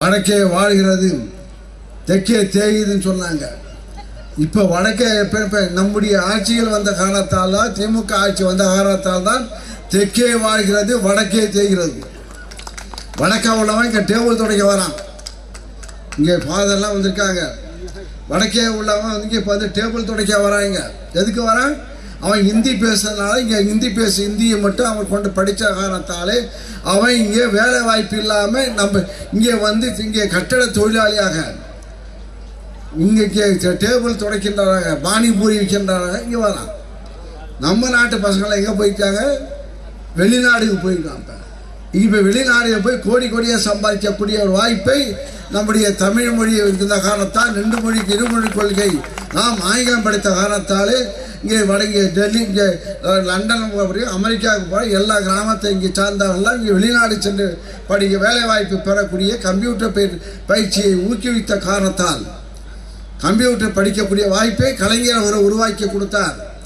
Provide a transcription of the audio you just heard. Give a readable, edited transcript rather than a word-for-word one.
வடக்கே வாழ்கிறது தெற்கே தேயுதுன்னு சொன்னாங்க. இப்போ வடக்கே நம்முடைய ஆட்சிகள் வந்த காரணத்தால் தான், திமுக ஆட்சி வந்த காரணத்தால் தான் தெற்கே வாழ்கிறது வடக்கே தேய்கிறது. வடக்கா உள்ளவன் இங்கே டேபிள் துடைக்க வரான். இங்கே ஃபாதர்லாம் வந்திருக்காங்க. வடக்கே உள்ளவன் வந்து இங்கே இப்போ வந்து டேபிள் துடைக்க வராங்க. எதுக்கு வரான்? அவன் ஹிந்தி பேசுறதுனால இங்கே ஹிந்தியை மட்டும் அவன் கொண்டு படித்த காரணத்தாலே அவன் இங்கே வேலை வாய்ப்பு இல்லாமல் நம்ம இங்கே வந்து இங்கே கட்டட தொழிலாளியாக இங்கே டேபிள் துடைக்கின்றாங்க, பானிபூரி விற்கின்றாங்க, இங்கே வரான். நம்ம நாட்டு பசங்களாம் எங்கே போயிட்டாங்க? வெளிநாடுக்கு போயிருக்காங்க. இப்போ வெளிநாடுகள் போய் கோடி கோடியாக சம்பாதிக்கக்கூடிய ஒரு வாய்ப்பை நம்முடைய தமிழ் மொழி இருந்த காரணத்தால் 2 மொழிக்கு 2 மொழி கொள்கை நாம் ஆங்கிலம் படித்த காரணத்தாலே இங்கே இங்கே டெல்லி, இங்கே லண்டன், அமெரிக்காவுக்கு போகிற எல்லா கிராமத்தை இங்கே சார்ந்தவர்கள்லாம் இங்கே வெளிநாடு சென்று படிக்க வேலை வாய்ப்பு பெறக்கூடிய கம்ப்யூட்டர் பயிற்சியை ஊக்குவித்த காரணத்தால் கம்ப்யூட்டர் படிக்கக்கூடிய வாய்ப்பை கலைஞர் உருவாக்கி கொடுத்தார்.